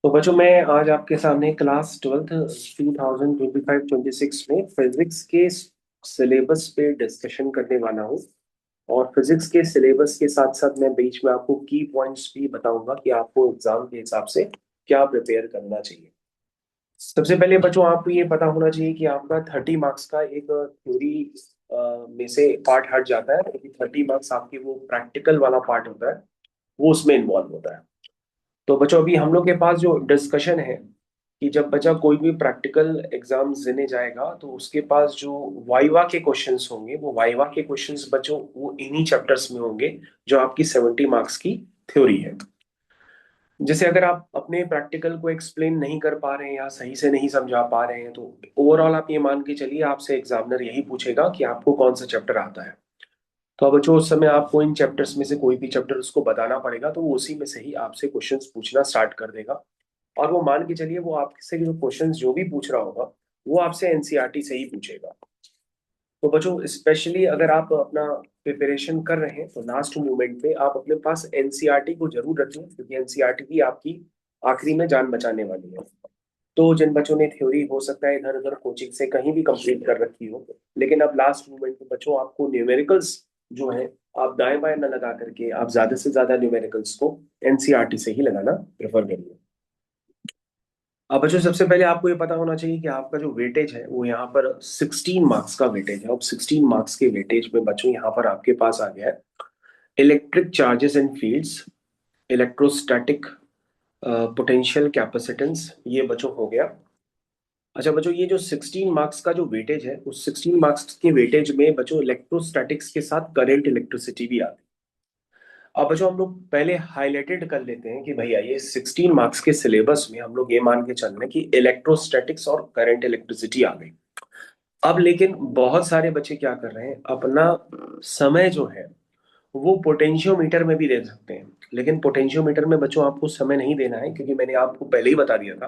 तो बच्चों मैं आज आपके सामने क्लास 12th 2025-26 में फिजिक्स के सिलेबस पे डिस्कशन करने वाला हूँ। और फिजिक्स के सिलेबस के साथ साथ मैं बीच में आपको की पॉइंट्स भी बताऊंगा कि आपको एग्जाम के हिसाब से क्या प्रिपेयर करना चाहिए। सबसे पहले बच्चों आपको ये पता होना चाहिए कि आपका 30 मार्क्स का एक थ्योरी में से पार्ट हट जाता है, क्योंकि 30 मार्क्स आपके वो प्रैक्टिकल वाला पार्ट होता है, वो उसमें इन्वॉल्व होता है। तो बच्चों अभी हम लोग के पास जो डिस्कशन है कि जब बच्चा कोई भी प्रैक्टिकल एग्जाम्स देने जाएगा तो उसके पास जो वाइवा के क्वेश्चंस होंगे, वो वाइवा के क्वेश्चंस बच्चों वो इन्हीं चैप्टर्स में होंगे जो आपकी 70 मार्क्स की थ्योरी है। जैसे अगर आप अपने प्रैक्टिकल को एक्सप्लेन नहीं कर पा रहे हैं या सही से नहीं समझा पा रहे हैं, तो ओवरऑल आप ये मान के चलिए आपसे एग्जामिनर यही पूछेगा कि आपको कौन सा चैप्टर आता है। तो अब बच्चों उस समय आपको इन चैप्टर्स में से कोई भी चैप्टर उसको बताना पड़ेगा, तो वो उसी में से ही आपसे क्वेश्चंस पूछना स्टार्ट कर देगा। और वो मान के चलिए वो आपसे जो क्वेश्चंस जो भी पूछ रहा होगा वो आपसे एनसीईआरटी से ही पूछेगा। तो बच्चों स्पेशली अगर आप अपना प्रिपरेशन कर रहे हैं तो लास्ट मोमेंट पे आप अपने पास एनसीईआरटी को जरूर रखें, क्योंकि एनसीईआरटी ही आपकी आखिरी में जान बचाने वाली है। तो जिन बच्चों ने थ्योरी हो सकता है इधर उधर कोचिंग से कहीं भी कंप्लीट कर रखी हो, लेकिन अब लास्ट मोमेंट पे बच्चों आपको न्यूमेरिकल्स जो है आप दाएं बाएं न लगा करके आप ज्यादा से ज्यादा न्यूमेरिकल्स को एनसीईआरटी से ही लगाना प्रेफर करिए। अब बच्चों सबसे पहले आपको ये पता होना चाहिए कि आपका जो वेटेज है वो यहाँ पर 16 मार्क्स का वेटेज है। अब 16 मार्क्स के वेटेज में बच्चों यहाँ पर आपके पास आ गया है electric charges and fields, electrostatic, potential capacitance, ये बच्चों हो गया। अच्छा बच्चों ये जो 16 मार्क्स का जो वेटेज है उस 16 मार्क्स के वेटेज में बच्चों इलेक्ट्रोस्टैटिक्स के साथ करंट इलेक्ट्रिसिटी भी आती है। अब बच्चों हम लोग पहले हाईलाइटेड कर लेते हैं कि भैया ये 16 मार्क्स के सिलेबस में हम लोग ये मान के चल रहे हैं कि इलेक्ट्रोस्टैटिक्स और करंट इलेक्ट्रिसिटी आ गई। अब लेकिन बहुत सारे बच्चे क्या कर रहे हैं, अपना समय जो है वो पोटेंशियोमीटर में भी दे सकते हैं। लेकिन पोटेंशियोमीटर में बच्चों आपको समय नहीं देना है, क्योंकि मैंने आपको पहले ही बता दिया था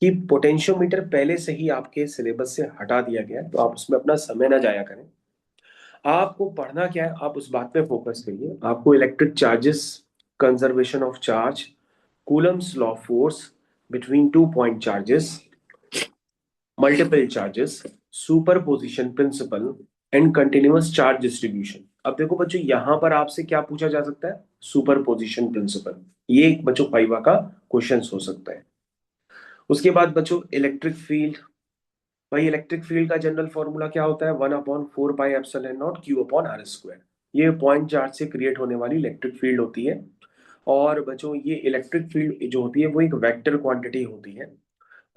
कि पोटेंशियोमीटर पहले से ही आपके सिलेबस से हटा दिया गया है, तो आप उसमें अपना समय ना जाया करें। आपको पढ़ना क्या है, आप उस बात पे फोकस करिए। आपको electric charges, conservation of charge, Coulomb's law force between two point charges, multiple charges, superposition principle and continuous charge distribution. अब देखो बच्चों यहां पर आपसे क्या पूछा जा सकता है, सुपरपोजिशन प्रिंसिपल। ये एक बच्चों फाइवा का क्वेश्चन हो सकता है। उसके बाद बच्चों इलेक्ट्रिक फील्ड। भाई इलेक्ट्रिक फील्ड का जनरल फॉर्मूला क्या होता है, 1/4 पाई एप्सिलॉन नॉट Q/r²। ये पॉइंट चार्ज से क्रिएट होने वाली इलेक्ट्रिक फील्ड होती है। और बच्चों ये इलेक्ट्रिक फील्ड जो होती है वो एक वेक्टर क्वांटिटी होती है।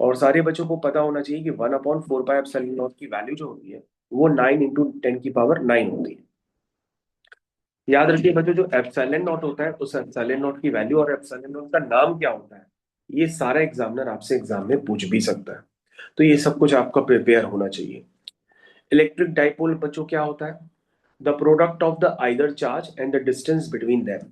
और सारे बच्चों को पता होना चाहिए कि 1/4 पाई एप्सिलॉन नॉट की वैल्यू जो होती है वो 9 × 10⁹ होती है। याद रखिए बच्चों जो एप्सिलॉन नॉट होता है उस एप्सिलॉन नॉट की वैल्यू और एप्सिलॉन नॉट का नाम क्या होता है, ये सारा एग्जामिनर आपसे एग्जाम में पूछ भी सकता है। तो ये सब कुछ आपका प्रिपेयर होना चाहिए। इलेक्ट्रिक डाइपोल बच्चों क्या होता है, the product of the either charge and the distance between them.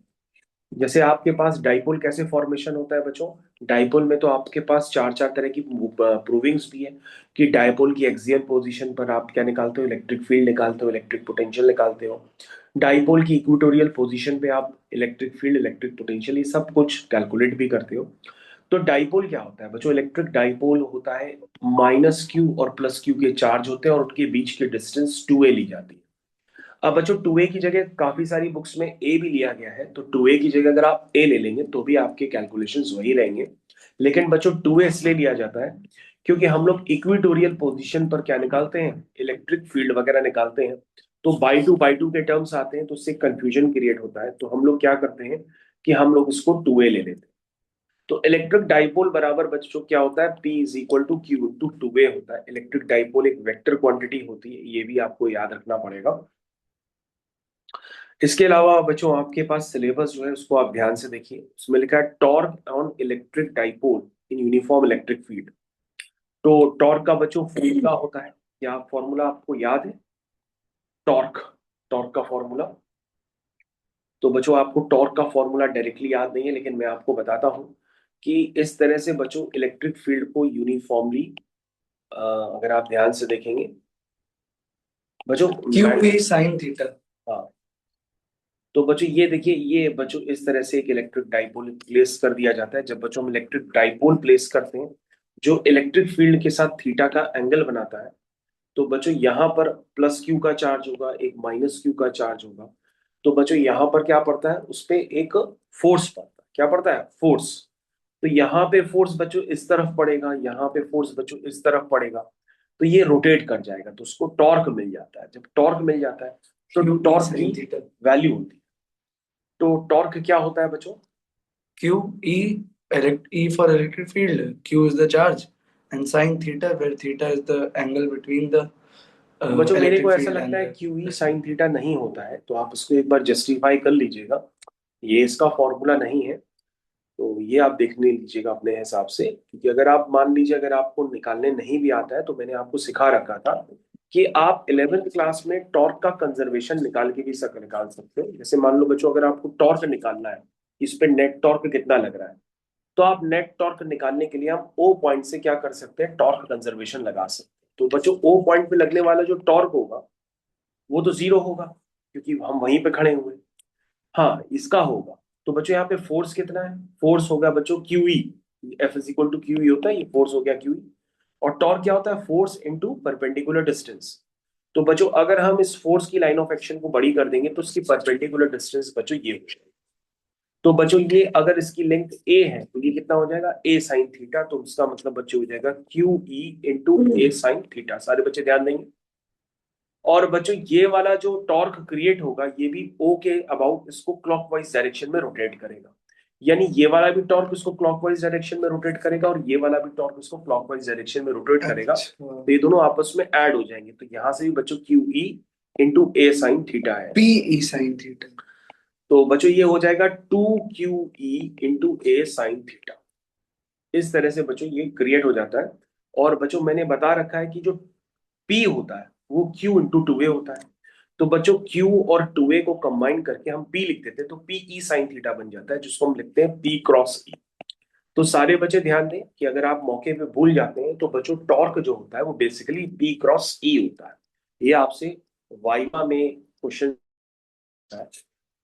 जैसे आपके पास डाइपोल कैसे फॉर्मेशन होता है बच्चों, डाइपोल में तो आपके पास चार चार तरह की प्रूविंग्स भी है कि डाइपोल की एक्सियल पोजीशन पर आप क्या निकालते हो, इलेक्ट्रिक फील्ड निकालते हो, इलेक्ट्रिक पोटेंशियल निकालते हो। डाइपोल की इक्वेटोरियल पोजीशन पे आप इलेक्ट्रिक फील्ड, इलेक्ट्रिक पोटेंशियल, ये सब कुछ कैलकुलेट भी करते हो। तो डाइपोल क्या होता है बच्चों, इलेक्ट्रिक डाइपोल होता है -Q और +Q के चार्ज होते हैं और उनके बीच की डिस्टेंस 2a ली जाती है। अब बच्चों 2a की जगह काफी सारी बुक्स में a भी लिया गया है, तो 2a की जगह अगर आप a ले लेंगे तो भी आपके कैलकुलेशंस वही रहेंगे। लेकिन बच्चों 2a इसलिए लिया जाता है क्योंकि हम लोग इक्वेटोरियल पोजीशन पर क्या निकालते हैं, इलेक्ट्रिक फील्ड वगैरह निकालते हैं। तो बाई टू के टर्म्स आते हैं तो उससे कंफ्यूजन क्रिएट होता है, तो हम लोग क्या करते हैं कि हम लोग इसको 2a ले लेते हैं। तो इलेक्ट्रिक डाइपोल बराबर बच्चों क्या होता है, P = Q × 2a होता है। इलेक्ट्रिक डाइपोल एक वेक्टर क्वांटिटी होती है, ये भी आपको याद रखना पड़ेगा। इसके अलावा बच्चों आपके पास सिलेबस जो है उसको आप ध्यान से देखिए, उसमें लिखा है torque on electric dipole in uniform electric field. तो टॉर्क का बच्चों फील्ड का होता है, क्या फॉर्मूला आपको याद है, टॉर्क, टॉर्क का फॉर्मूला। तो बच्चों आपको टॉर्क का फॉर्मूला डायरेक्टली याद नहीं है, लेकिन मैं आपको बताता हूं कि इस तरह से बच्चों इलेक्ट्रिक फील्ड को यूनिफॉर्मली अगर आप ध्यान से देखेंगे बच्चों, QP sin थीटा। हाँ तो बच्चों ये देखिए, ये बच्चों इस तरह से एक इलेक्ट्रिक डाइपोल प्लेस कर दिया जाता है। जब बच्चों हम इलेक्ट्रिक डाइपोल प्लेस करते हैं जो इलेक्ट्रिक फील्ड के साथ थीटा का एंगल बनाता है, तो बच्चों यहाँ पर प्लस क्यू का चार्ज होगा, एक माइनस क्यू का चार्ज होगा। तो बच्चों यहाँ पर क्या पड़ता है, उस पे एक फोर्स पड़ता है। क्या पड़ता है? फोर्स। तो यहाँ पे फोर्स बच्चों इस तरफ पड़ेगा, यहाँ पे फोर्स बच्चों इस तरफ पड़ेगा। तो ये रोटेट कर जाएगा, तो उसको टॉर्क मिल जाता है। जब टॉर्क मिल जाता है तो टॉर्क की वैल्यू होती है। तो टॉर्क क्या होता है बच्चों? Q E E for electric field. Q is the charge, and sine theta, where theta is the angle between the बच्चों मेरे को electric ऐसा field लगता and है the Q E resistor. Sine theta नहीं होता है, तो आप इसको एक बार जस्टिफाई कर लीजिएगा। ये इसका फॉर्मूला नहीं है, तो ये आप देखने लीजिएगा अपने हिसाब से। क्योंकि अगर आप मान लीजिए अगर आपको निकालने नहीं भी आता है, तो मैंने आपको सिखा रखा था कि आप 11th क्लास में टॉर्क का कंजर्वेशन निकाल के भी निकाल सकते हो। जैसे मान लो बच्चों, अगर आपको टॉर्क निकालना है, इस पे नेट टॉर्क कितना लग रहा है, तो आप नेट टॉर्क निकालने के लिए हम ओ पॉइंट से क्या कर सकते हैं, टॉर्क कंजर्वेशन लगा सकते हैं। तो बच्चों ओ पॉइंट पे लगने वाला जो टॉर्क होगा वो तो जीरो होगा, क्योंकि हम वहीं पे खड़े हुए हैं। हाँ, इसका होगा। तो बच्चों यहाँ पे फोर्स कितना है? फोर्स होगा बच्चों Q E. F is equal to Q E होता है, ये फोर्स हो गया क्यू ई। और टॉर्क क्या होता है? Force into perpendicular distance. तो बच्चों अगर हम इस फोर्स की लाइन ऑफ एक्शन को बड़ी कर देंगे तो इसकी परपेंडिकुलर डिस्टेंस बच्चों ये हो जाएगी। तो बच्चों ये अगर इसकी लेंथ ए है तो ये कितना हो जाएगा? ए साइन थीटा। तो इसका मतलब बच्चों हो जाएगा Q E into a sine theta. सारे बच्चे ध्यान देंगे। और बच्चों ये वाला जो टॉर्क क्रिएट होगा ये भी ओ के अबाउट इसको क्लॉकवाइज डायरेक्शन में रोटेट करेगा। यानी ये वाला भी टॉर्क इसको क्लॉकवाइज डायरेक्शन में रोटेट करेगा और ये वाला भी टॉर्क इसको क्लॉकवाइज डायरेक्शन में रोटेट करेगा। अच्छा, तो ये दोनों आपस में ऐड हो जाएंगे। तो यहां से भी बच्चों Q E into a sine theta है। P E sin theta. तो बच्चों ये हो जाएगा two Q E into a sine theta. इस तरह से बच्चों ये क्रिएट हो जाता है। और बच्चों मैंने बता रखा है कि जो P होता है वो Q इंटू टू ए होता है। तो बच्चों Q और टू ए को कंबाइन करके हम P लिख देते हैं, तो P ई साइन थीटा बन जाता है, जिसको हम लिखते हैं P क्रॉस ई। तो सारे बच्चे ध्यान दें कि अगर आप मौके पे भूल जाते हैं तो बच्चों टॉर्क जो होता है वो बेसिकली P क्रॉस ई होता है। ये आपसे वाइवा में क्वेश्चन है।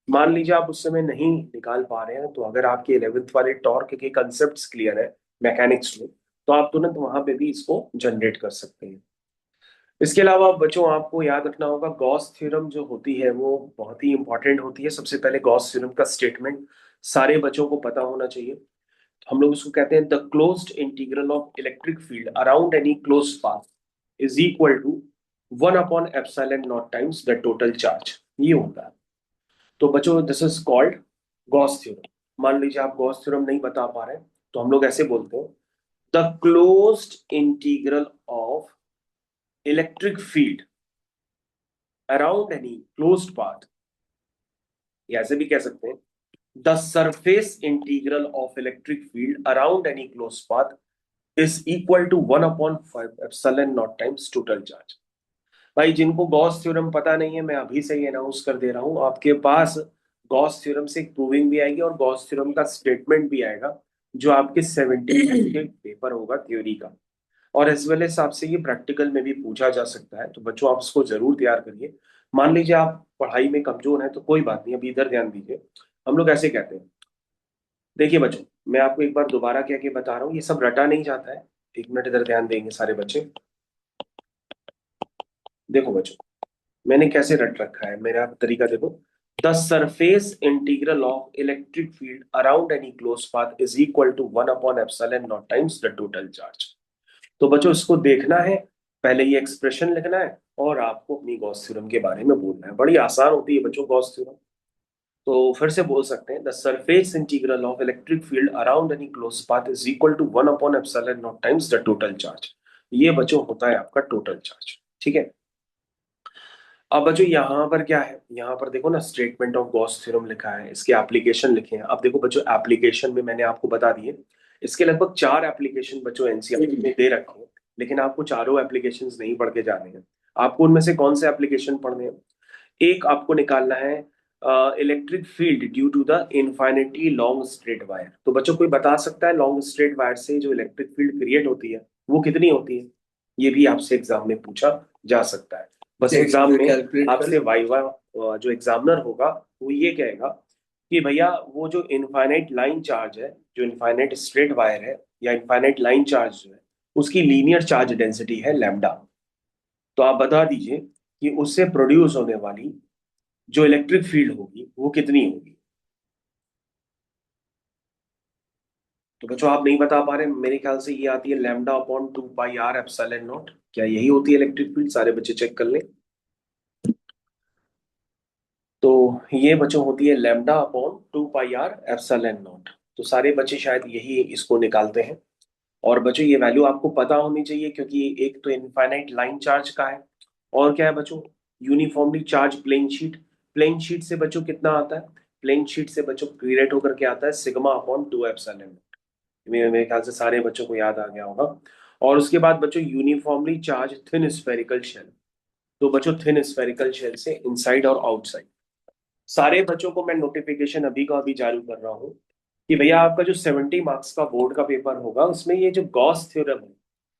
मान लीजिए आप उस समय नहीं निकाल पा रहे हैं, तो अगर आपके 11th वाले टॉर्क के कंसेप्ट क्लियर है मैकेनिक्स में, तो आप तुरंत वहां पे भी इसको जनरेट कर सकते हैं। इसके अलावा बच्चों आपको याद रखना होगा, गॉस थ्योरम जो होती है वो बहुत ही इंपॉर्टेंट होती है। सबसे पहले गॉस थ्योरम का स्टेटमेंट सारे बच्चों को पता होना चाहिए। हम लोग इसको कहते हैं the closed integral of electric field around any closed path is equal to one by epsilon naught times the total charge. ये होता है। तो बच्चों this is called Gauss theorem. मान लीजिए आप गॉस थ्योरम नहीं बता पा रहे हैं, तो हम लोग ऐसे बोलते हैं the closed integral of electric field around any closed path, या ऐसे भी कह सकते हैं the surface integral of electric field around any closed path is equal to 1/5 epsilon naught times total charge. भाई जिनको गॉस थ्योरम पता नहीं है, मैं अभी से ही अनाउंस कर दे रहा हूं आपके पास गॉस थ्योरम से एक प्रूविंग भी आएगी और गॉस थ्योरम का स्टेटमेंट भी आएगा, जो आपके 70 के पेपर होगा थ्योरी का। और इस वेल एस आपसे ये प्रैक्टिकल में भी पूछा जा सकता है, तो बच्चों आप इसको जरूर तैयार करिए। मान लीजिए आप पढ़ाई में कमजोर हैं तो कोई बात नहीं, अभी इधर ध्यान दीजिए। हम लोग ऐसे कहते हैं, देखिए बच्चों मैं आपको एक बार दोबारा क्या क्या बता रहा हूँ, ये सब रटा नहीं जाता है। एक मिनट इधर ध्यान देंगे सारे बच्चे। देखो बच्चों मैंने कैसे रट रखा है, मेरा तरीका देखो। The surface integral of electric field around any close path is equal to one by epsilon naught times the total charge. तो बच्चों इसको देखना है, पहले ये एक्सप्रेशन लिखना है और आपको अपनी गॉस थ्योरम के बारे में बोलना है। बड़ी आसान होती है बच्चों गॉस थ्योरम। तो फिर से बोल सकते हैं the surface integral of electric field around any close path is equal to one by epsilon naught times the total charge. ये बच्चों होता है आपका टोटल चार्ज। ठीक है। अब बच्चों यहाँ पर क्या है, यहाँ पर देखो ना स्टेटमेंट ऑफ गॉस थ्योरम लिखा है, इसके एप्लीकेशन लिखे हैं। अब देखो बच्चों एप्लीकेशन में मैंने आपको बता दिए, इसके लगभग 4 एप्लीकेशन बच्चों एनसीईआरटी में दे रखे हैं। लेकिन आपको चारों एप्लीकेशंस नहीं पढ़ के जाने हैं। आपको उनमें से कौन से एप्लीकेशन पढ़ने हैं? एक आपको निकालना है electric field due to the infinity long straight wire. तो बच्चों कोई बता सकता है लॉन्ग स्ट्रेट वायर से जो इलेक्ट्रिक फील्ड क्रिएट होती है वो कितनी होती है? ये भी आपसे एग्जाम में पूछा जा सकता है। बस एक एग्जाम सेकंड में कैलकुलेट कर आपसे ले। वाइवा जो एग्जामिनर होगा वो ये कहेगा कि भैया वो जो इनफाइनाइट लाइन चार्ज है, जो इनफाइनाइट स्ट्रेट वायर है या इनफाइनाइट लाइन चार्ज जो है, उसकी लीनियर चार्ज डेंसिटी है लैम्डा। तो आप बता दीजिए कि उससे प्रोड्यूस होने वाली जो इलेक्ट्रिक फील्ड होगी वो कितनी होगी। तो बच्चों आप नहीं बता पा रहे, मेरे ख्याल से ये आती है lambda upon 2 pi r epsilon not. क्या यही होती है इलेक्ट्रिक फील्ड? सारे बच्चे चेक कर लें। तो ये बच्चों होती है lambda upon 2 pi r epsilon not. तो सारे बच्चे शायद यही इसको निकालते हैं। और बच्चों ये वैल्यू आपको पता होनी चाहिए, क्योंकि एक तो इनफाइनाइट लाइन चार्ज का है, और क्या है बच्चों, uniformly charge plane sheet. Plane sheet से बच्चों कितना आता है? प्लेन शीट से बच्चों क्रिएट होकर के आता है सिग्मा अपॉन 2 एप्सिलॉन। मेरे ख्याल से सारे बच्चों को याद आ गया होगा। और उसके बाद बच्चों uniformly charge thin spherical shell. तो बच्चों थिन स्फेरिकल शेल से इनसाइड और आउटसाइड। सारे बच्चों को मैं नोटिफिकेशन अभी का अभी जारी कर रहा हूँ कि भैया आपका जो 70 मार्क्स का बोर्ड का पेपर होगा उसमें ये जो गॉस थ्योरम है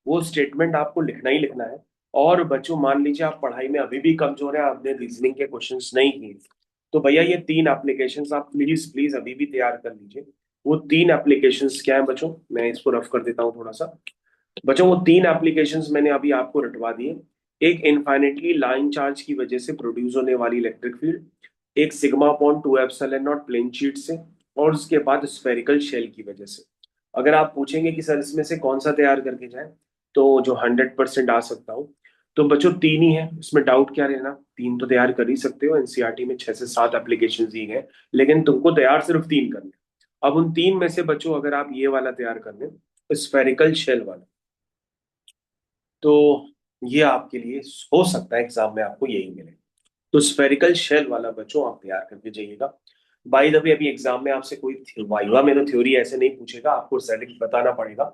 वो स्टेटमेंट आपको लिखना ही लिखना है। और बच्चों मान लीजिए आप पढ़ाई में अभी भी कमजोर है, आपने रीजनिंग के क्वेश्चंस नहीं किए, तो भैया ये 3 एप्लीकेशंस आप प्लीज प्लीज अभी भी तैयार कर लीजिए। वो 3 एप्लीकेशंस क्या है बच्चों, मैं इसको रफ कर देता हूँ थोड़ा सा। बच्चों वो 3 एप्लीकेशंस मैंने अभी आपको रटवा दिए। एक इनफाइनेटली लाइन चार्ज की वजह से प्रोड्यूस होने वाली इलेक्ट्रिक फील्ड, एक sigma upon 2 epsilon naught plane sheet से, और उसके बाद स्फेरिकल शेल की वजह से। अगर आप पूछेंगे कि सर इसमें से कौन सा तैयार करके जाए, तो जो 100% आ सकता हूँ, तो बच्चों 3 ही है, इसमें डाउट क्या रहना, 3 तो तैयार कर ही सकते हो। एनसीईआरटी में 6 से 7 एप्लीकेशन दी गए, लेकिन तुमको तैयार सिर्फ 3 करने। अब उन 3 में से बच्चों अगर आप ये वाला तैयार कर लें, स्फेरिकल शेल वाला, तो ये आपके लिए हो सकता है एग्जाम में आपको यही मिले। तो स्फेरिकल शेल वाला बच्चों आप तैयार करके जाइएगा। बाय द वे अभी एग्जाम में आपसे कोई वाइवा में तो थ्योरी ऐसे नहीं पूछेगा, आपको डायरेक्ट बताना पड़ेगा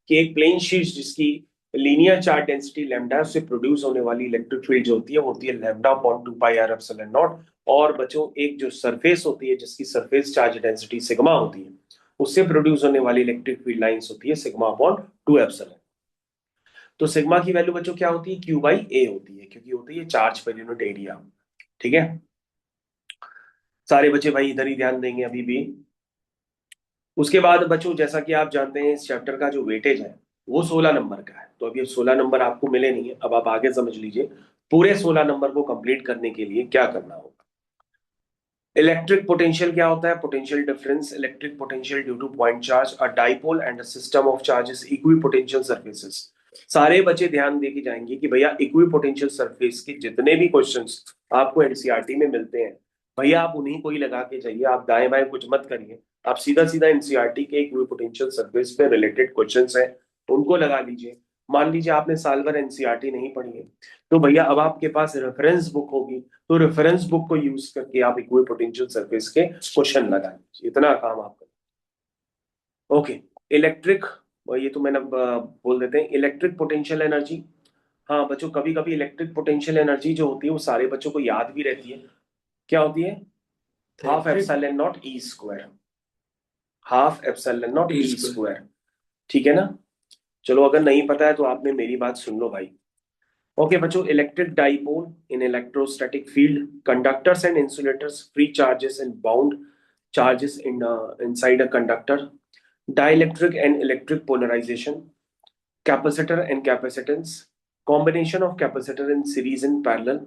कि एक प्लेन शीट जिसकी लीनियर चार्ज डेंसिटी लैम्डा है, उससे प्रोड्यूस होने वाली इलेक्ट्रिक फील्ड जो होती है वो होती है lambda upon 2 pi r epsilon not. और बच्चों एक जो सरफेस होती है जिसकी सरफेस चार्ज डेंसिटी सिग्मा होती है, उससे प्रोड्यूस होने वाली इलेक्ट्रिक फील्ड लाइंस होती है सिग्मा अपॉन 2 एप्सिलॉन। तो सिग्मा की वैल्यू बच्चों क्या होती है? क्यू बाई ए होती है, क्योंकि होती है चार्ज पर यूनिट एरिया। ठीक है, सारे बच्चे भाई इधर ही ध्यान देंगे अभी भी। उसके बाद बच्चों जैसा कि आप जानते हैं इस चैप्टर का जो वेटेज है वो 16 नंबर का है। तो अभी 16 नंबर आपको मिले नहीं है, अब आप आगे समझ लीजिए पूरे 16 नंबर को कंप्लीट करने के लिए क्या करना होगा। इलेक्ट्रिक पोटेंशियल क्या होता है? Potential difference electric potential due two point charge a dipole and a system of charges equi potential surfaces. सारे बच्चे ध्यान देके जाएंगे कि भैया इक्वी पोटेंशियल सरफेस के जितने भी क्वेश्चंस आपको एनसीईआरटी में मिलते हैं, भैया आप उन्हीं को ही लगा के जाइए, आप दाएं बाएं कुछ मत करिए। आप सीधा सीधा एनसीईआरटी के इक्वी पोटेंशियल सरफेस पे रिलेटेड क्वेश्चंस हैं उनको लगा लीजिए। मान लीजिए आपने साल भर एनसीईआरटी नहीं पढ़ी है, तो भैया अब आपके पास रेफरेंस बुक होगी, तो रेफरेंस बुक को यूज करके आप इक्वी पोटेंशियल सरफेस के क्वेश्चन लगा लीजिए। इतना काम आप करें। ओके, इलेक्ट्रिक, ये तो मैंने बोल देते हैं इलेक्ट्रिक पोटेंशियल एनर्जी। हाँ बच्चों कभी कभी इलेक्ट्रिक पोटेंशियल एनर्जी जो होती है वो सारे बच्चों को याद भी रहती है। क्या होती है? Half electric epsilon not E square. Half epsilon not E E square. Square. ठीक है ना? चलो अगर नहीं पता है तो आपने मेरी बात सुन लो भाई। ओके बच्चों, electric dipole in electrostatic field, conductors and insulators free charges and bound charges in inside a conductor, dielectric and electric polarization, capacitor and capacitance, combination of capacitor in series and parallel।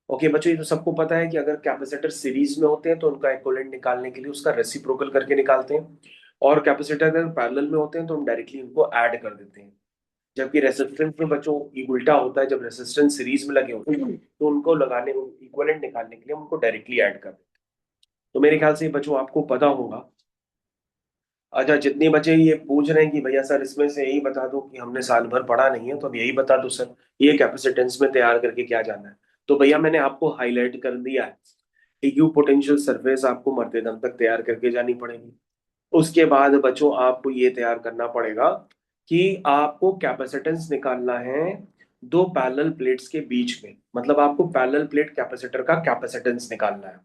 Okay बच्चों ये तो सबको पता है कि अगर capacitor series में होते हैं तो उनका इक्विवेलेंट निकालने के लिए उसका रेसिप्रोकल करके निकालते हैं, और कैपेसिटर अगर पैरेलल में होते हैं तो हम डायरेक्टली उनको ऐड कर देते हैं। जबकि रेसिस्टेंस में बच्चों ये उल्टा होता है, जब रेसिस्टेंस सीरीज में लगे होते हैं तो उनको लगाने इक्विवेलेंट निकालने के लिए हम उनको डायरेक्टली ऐड कर देते हैं। तो मेरे ख्याल से बच्चों आपको पता होगा। अच्छा, जितने बच्चे ये पूछ रहे हैं कि भैया सर इसमें से यही बता दो कि हमने साल भर पढ़ा नहीं है, तो अब यही बता दो सर ये कैपेसिटेंस में तैयार करके क्या जाना है। तो भैया मैंने आपको हाईलाइट कर दिया है, इक्यू पोटेंशियल सरफेस आपको मरते दम तक तैयार करके जानी पड़ेगी। उसके बाद बच्चों आपको ये तैयार करना पड़ेगा कि आपको कैपेसिटेंस निकालना है दो पैरेलल प्लेट्स के बीच में, मतलब आपको पैरेलल प्लेट कैपेसिटर का कैपेसिटेंस निकालना है।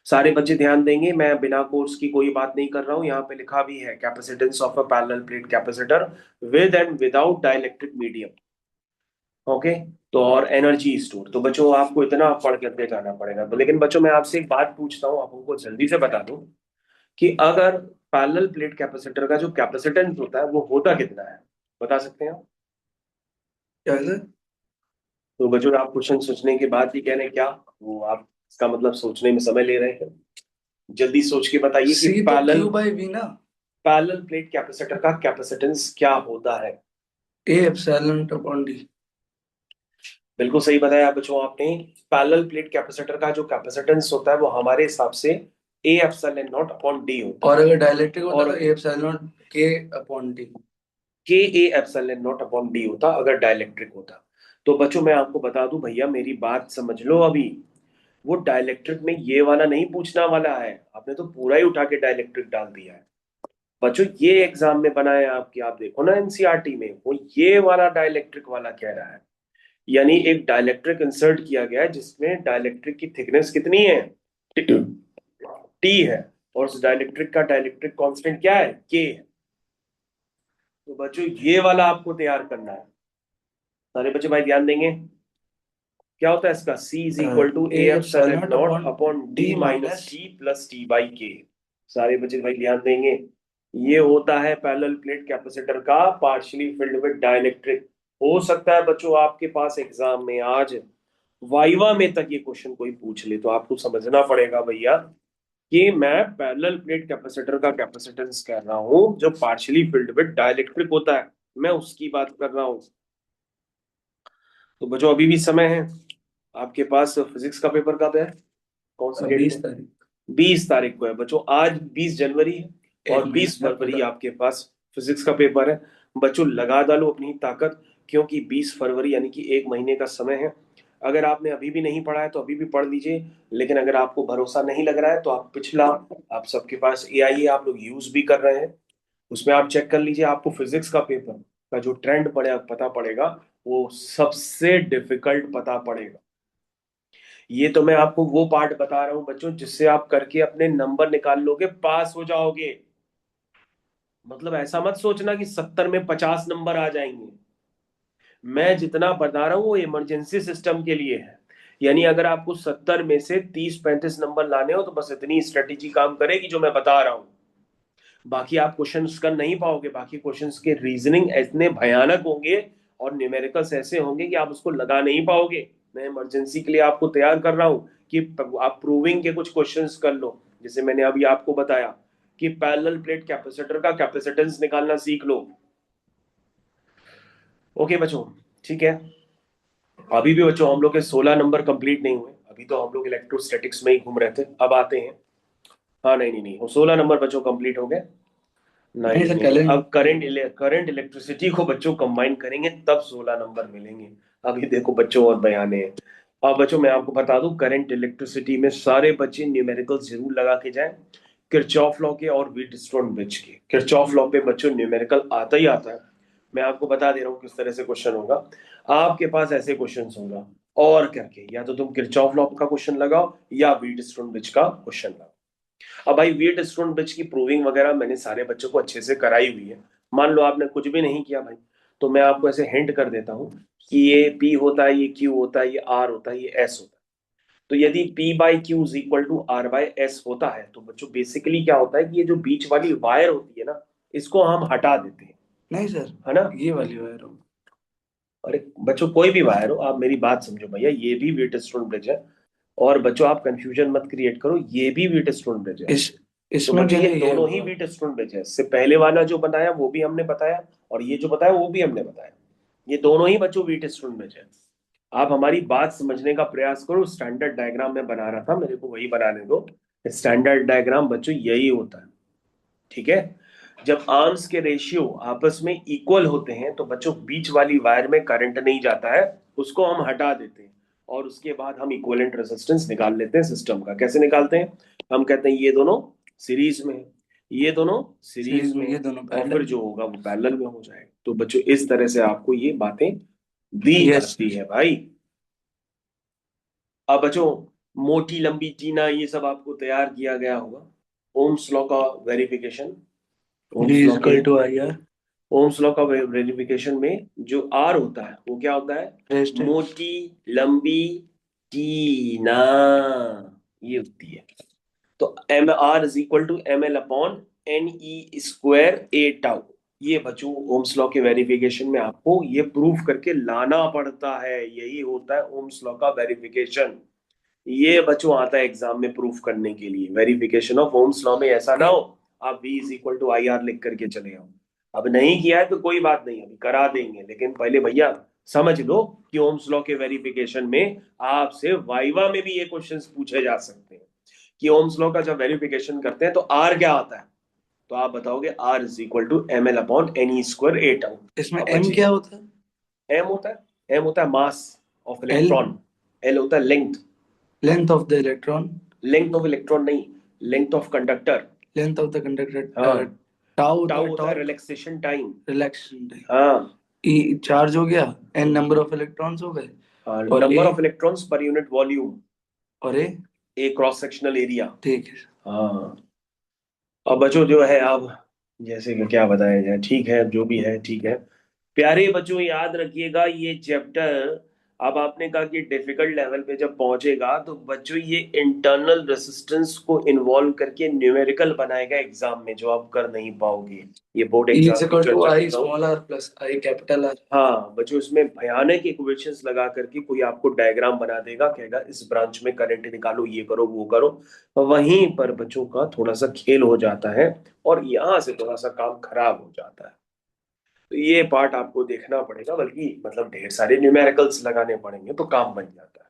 सारे बच्चे ध्यान देंगे, मैं बिना कोर्स की कोई बात नहीं कर रहा हूं, यहाँ पे लिखा भी है capacitance of a parallel plate capacitor with and without dielectric medium. Okay. तो और एनर्जी स्टोर, तो बच्चों आपको इतना पढ़ करके जाना पड़ेगा। तो लेकिन बच्चों मैं आपसे एक बात पूछता हूँ, आप हमको जल्दी से बता दो कि अगर पैरेलल प्लेट कैपेसिटर का जो कैपेसिटेंस होता है वो होता कितना है, बता सकते हैं आप? क्या है सर? तो बच्चों आप क्वेश्चन सोचने के बाद ही कह रहे हैं क्या, वो आप इसका मतलब सोचने में समय ले रहे हैं? जल्दी सोच के बताइए कि सी तो पैरेलल क्यू बाई वी ना। पैरेलल प्लेट कैपेसिटर का कैपेसिटेंस क्या होता है? A epsilon upon D. बिल्कुल सही बताया बच्चों आपने। पैरेलल प्लेट कैपेसिटर का जो कैपेसिटेंस होता है वो हमारे हिसाब से A epsilon naught upon D होता और है। अगर डाइलेक्ट्रिक होता और तो ए एप्सिलॉन के अपॉन डी। के A epsilon naught upon D होता अगर डाइलेक्ट्रिक होता। तो बच्चों मैं आपको बता दूं भैया, मेरी बात समझ लो अभी। वो डाइलेक्ट्रिक में ये वाला नहीं पूछना वाला है, आपने तो पूरा ही उठा के डाइलेक्ट्रिक डाल दिया है। बच्चों ये एग्जाम में बना है आपकी, आप देखो ना एनसीईआरटी में वो ये वाला डाइलेक्ट्रिक वाला कह रहा है। यानी एक डाइलेक्ट्रिक इंसर्ट किया गया है जिसमें डाइलेक्ट्रिक की थिकनेस कितनी है, टी है। और उस डाइलेक्ट्रिक का डाइलेक्ट्रिक कांस्टेंट क्या है, के है। तो बच्चों ये वाला आपको तैयार करना है। सारे बच्चे भाई ध्यान देंगे। क्या होता है इसका, C is equal to A A epsilon epsilon naught upon upon D D minus minus. T plus T by K. सारे बच्चे भाई ध्यान देंगे। ये होता है पैरेलल प्लेट कैपेसिटर का पार्शियली फिल्ड विद डाइलेक्ट्रिक। हो सकता है बच्चों आपके पास एग्जाम में आज वाइवा में तक ये क्वेश्चन कोई पूछ ले, तो आपको समझना पड़ेगा भैया कि मैं पैरेलल प्लेट कैपेसिटर का कैपेसिटेंस कह रहा हूं जो पार्शियली फिल्ड विद डाइलेक्ट्रिक होता है, मैं उसकी बात कर रहा हूं। तो बच्चों अभी भी समय है आपके पास। फिजिक्स का पेपर कब है, कौन सी डेट को? 20 तारीख। 20 तारीख को है बच्चों। आज 20 जनवरी है एक और महीने बीस में फरवरी पूरा। आपके पास फिजिक्स का पेपर है। बच्चों लगा डालो अपनी ताकत, क्योंकि 20 फरवरी यानी कि एक महीने का समय है। अगर आपने अभी भी नहीं पढ़ा है तो अभी भी पढ़ लीजिए। लेकिन अगर आपको भरोसा नहीं लग रहा है तो आप पिछला, आप सबके पास एआई है, आप लोग यूज भी कर रहे हैं, उसमें आप चेक कर लीजिए। आपको फिजिक्स का पेपर का जो ट्रेंड पड़े पता पड़ेगा, वो सबसे डिफिकल्ट पता पड़ेगा। ये तो मैं आपको वो पार्ट बता रहा हूं बच्चों जिससे आप करके अपने नंबर निकाल लोगे, पास हो जाओगे। मतलब ऐसा मत सोचना कि 70 में 50 नंबर आ जाएंगे। मैं जितना बता रहा हूँ वो इमरजेंसी सिस्टम के लिए है। यानी अगर आपको 70 में से 30 35 नंबर लाने हो तो बस इतनी स्ट्रेटेजी काम करेगी जो मैं बता रहा हूँ। बाकी आप क्वेश्चंस कर नहीं पाओगे, बाकी क्वेश्चंस के रीजनिंग इतने भयानक होंगे और न्यूमेरिकल्स ऐसे होंगे कि आप उसको लगा नहीं पाओगे। मैं इमरजेंसी के लिए आपको तैयार कर रहा हूँ कि आप प्रूविंग के कुछ क्वेश्चंस कर लो, जैसे मैंने अभी आपको बताया कि पैरेलल प्लेट कैपेसिटर का कैपेसिटेंस निकालना सीख लो। ओके बच्चों, ठीक है। अभी भी बच्चों हम लोग के 16 नंबर कंप्लीट नहीं हुए, अभी तो हम लोग इलेक्ट्रोस्टैटिक्स में ही घूम रहे थे, अब आते हैं। हाँ नहीं नहीं नहीं, वो 16 नंबर बच्चों कंप्लीट हो गए। नहीं नहीं सर, नहीं नहीं, कैलेंडर। अब करंट इलेक्ट्रिसिटी को बच्चों कंबाइन करेंगे तब 16 नंबर मिलेंगे। अभी देखो बच्चों और बयाने हैं। अब बच्चों मैं आपको बता दूं, करंट इलेक्ट्रिसिटी में सारे बच्चे न्यूमेरिकल्स जरूर लगा के जाएं, किरचॉफ लॉ के और व्हीटस्टोन ब्रिज के। किरचॉफ लॉ पे बच्चों न्यूमेरिकल आता ही आता है। मैं आपको बता दे रहा हूँ किस तरह से क्वेश्चन होगा। आपके पास ऐसे क्वेश्चन होगा और करके, या तो तुम किरचॉफ लॉ का क्वेश्चन लगाओ या व्हीटस्टोन ब्रिज का क्वेश्चन लगाओ। अब भाई वेट स्टोन ब्रिज की प्रूविंग वगैरह मैंने सारे बच्चों को अच्छे से कराई हुई है। मान लो आपने कुछ भी नहीं किया भाई, तो मैं आपको ऐसे हिंट कर देता हूँ कि ये P होता है, ये Q होता है, ये R होता है, ये S होता है। तो यदि P by Q is equal to R by S होता है तो बच्चों बेसिकली क्या होता है कि ये जो बीच वाली वायर होती है ना, इसको हम हटा देते हैं, नहीं सर, है ना। ये वाली वायर हो। अरे बच्चों कोई भी वायर हो, आप मेरी बात समझो भैया, ये भी वेट स्टोन ब्रिज है। और बच्चों आप कंफ्यूजन मत क्रिएट करो, ये भी वेट स्टोन ब्रिज है। इस तो इसमें जो बच्चों ये है ये दोनों ही होगा। बीट स्टोन ब्रिज है, इससे पहले वाला जो बताया वो भी हमने बताया, और ये जो बताया वो भी हमने बताया। ये दोनों ही बच्चों बीट स्टोन ब्रिज है। आप हमारी बात समझने का प्रयास करो। स्टैंडर्ड डायग्राम में बना रहा था, मेरे को वही बनाने दो। स्टैंडर्ड डायग्राम बच्चों यही होता है, ठीक है। जब आर्म्स के रेशियो आपस में इक्वल होते हैं तो बच्चों बीच वाली वायर में करंट नहीं जाता है, उसको हम हटा देते हैं। और उसके बाद हम इक्विवेलेंट रेजिस्टेंस निकाल लेते हैं सिस्टम का। कैसे निकालते हैं, हम कहते हैं ये दोनों सीरीज में है, ये दोनों सीरीज सीरीज में में, ये है, दोनों और फिर पैरेलल। जो होगा वो पैरेलल में हो जाएगा। तो बच्चों इस तरह से आपको ये बातें दी यस जाती सर। है भाई। अब बच्चों मोटी लंबी टीना ये सब आपको तैयार किया गया होगा। ओम्स लॉ का वेरिफिकेशन, वी ओम्स लॉ के equal to I R. Ohm's law का वेरिफिकेशन में जो आर होता है वो क्या होता है? रेस्ट है। मोटी लंबी टीना, ये होती है। तो M R is equal to M L upon N E square A tau. ये बच्चों ओम्स लॉ के वेरिफिकेशन में आपको ये प्रूफ करके लाना पड़ता है, यही होता है ओम्स लॉ का वेरिफिकेशन। ये बच्चों आता है एग्जाम में प्रूफ करने के लिए, वेरिफिकेशन ऑफ ओम्स लॉ में ऐसा ना हो आप v is equal to I R लिख करके चले आओ। अब नहीं किया है तो कोई बात नहीं, अभी करा देंगे, लेकिन पहले भैया समझ लो कि ओम्स लॉ के वेरिफिकेशन में आपसे वाइवा में भी ये क्वेश्चंस पूछे जा सकते हैं कि ओम्स लॉ का जब वेरिफिकेशन करते हैं तो आर क्या आता है, तो आप बताओगे R is equal to M L upon N E square A tau. इसमें अब एम बची क्या होता है? एम होता है mass of L? Electron, L होता है length, length of the electron? Length of electron नहीं, length of conductor. Length of the conductor. हाँ, टाउ होता टाउ है होता है टॉर्क। Relaxation time. रिलैक्सेशन हाँ, टाइम। ई चार्ज हो गया। एन नंबर ऑफ इलेक्ट्रॉन्स हो गए। और number a? Of electrons per unit volume. और A? A cross sectional area. ठीक है। हाँ। अब बच्चों जो है अब जैसे कि क्या बताया जाए, ठीक है जो भी है ठीक है। प्यारे बच्चों याद रखिएगा ये चैप्टर, अब आपने कहा कि डिफिकल्ट लेवल पे जब पहुंचेगा तो बच्चों ये इंटरनल रेसिस्टेंस को इन्वॉल्व करके न्यूमेरिकल बनाएगा एग्जाम में, जो आप कर नहीं पाओगे। ये बोर्ड ई इज एग्जाम की इक्वल टू चर्चा कर आई रहा हूँ। Small R plus I capital R. हाँ बच्चों, इसमें भयानक इक्वेशंस लगा करके कोई आपको डायग्राम बना देगा, कहेगा इस ब्रांच में करंट निकालो, ये करो वो करो। वहीं पर बच्चों का थोड़ा सा खेल हो जाता है और यहाँ से थोड़ा सा काम खराब हो जाता है। तो ये पार्ट आपको देखना पड़ेगा, बल्कि मतलब ढेर सारे न्यूमेरिकल्स लगाने पड़ेंगे तो काम बन जाता है।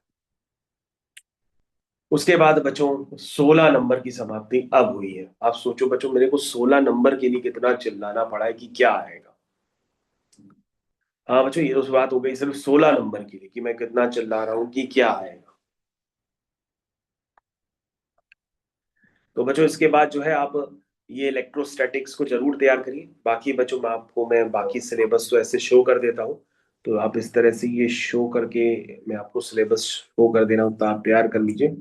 उसके बाद बच्चों 16 नंबर की समाप्ति अब हुई है। आप सोचो बच्चों, मेरे को 16 नंबर के लिए कितना चिल्लाना पड़ा है कि क्या आएगा। हाँ बच्चों, ये तो बात हो गई सिर्फ 16 नंबर के लिए कि मैं कितना चिल्ला रहा हूँ कि क्या आएगा। तो बच्चों इसके बाद जो है आप ये इलेक्ट्रोस्टैटिक्स को जरूर तैयार करिए। बाकी बच्चों मैं बाकी सिलेबस तो ऐसे शो कर देता हूँ, तो आप इस तरह से ये शो करके मैं आपको सिलेबस शो कर दे रहा हूँ, तो आप तैयार कर लीजिए।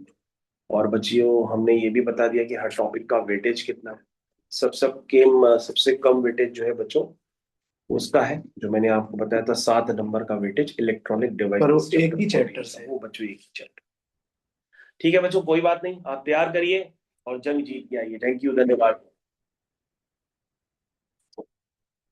और बच्चियों हमने ये भी बता दिया कि हर टॉपिक का वेटेज कितना है। सबसे कम वेटेज जो है बच्चों उसका है, जो मैंने आपको बताया था 7 नंबर का वेटेज इलेक्ट्रॉनिक पर वो डिवाइसेस एक चैप्टर ही को चैप्टर रहेगा, से। वो बच्चों एक ही चैप्टर। ठीक है बच्चों, कोई बात नहीं, आप तैयार करिए और जंग जीत के आइए। थैंक यू, धन्यवाद।